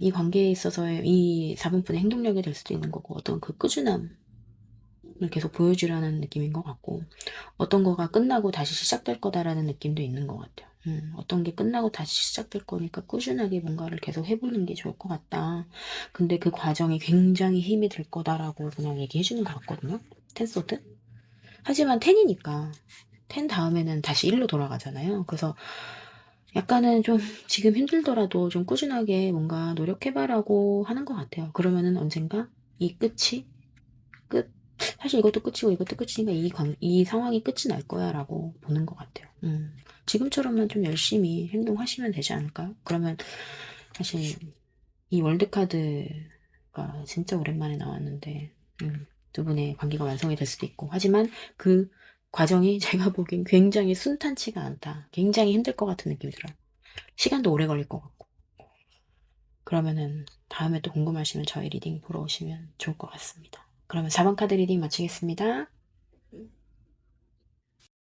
Speaker 1: 이 관계에 있어서의 이 4번분의 행동력이 될 수도 있는 거고 어떤 그 꾸준함을 계속 보여주려는 느낌인 것 같고 어떤 거가 끝나고 다시 시작될 거다라는 느낌도 있는 것 같아요. 어떤 게 끝나고 다시 시작될 거니까 꾸준하게 뭔가를 계속 해보는 게 좋을 것 같다. 근데 그 과정이 굉장히 힘이 들 거다라고 그냥 얘기해 주는 것 같거든요. 텐소드. 하지만 텐이니까 텐 다음에는 다시 1로 돌아가잖아요. 그래서 약간은 좀 지금 힘들더라도 좀 꾸준하게 뭔가 노력해봐라고 하는 것 같아요. 그러면은 언젠가 이 끝이 끝 사실 이것도 끝이고 이것도 끝이니까 이 상황이 끝이 날 거야 라고 보는 것 같아요. 지금처럼만 좀 열심히 행동하시면 되지 않을까요? 그러면 사실 이 월드카드가 진짜 오랜만에 나왔는데 두 분의 관계가 완성이 될 수도 있고 하지만 그 과정이 제가 보기엔 굉장히 순탄치가 않다. 굉장히 힘들 것 같은 느낌이 들어요. 시간도 오래 걸릴 것 같고. 그러면은 다음에 또 궁금하시면 저희 리딩 보러 오시면 좋을 것 같습니다. 그러면 4번 카드 리딩 마치겠습니다.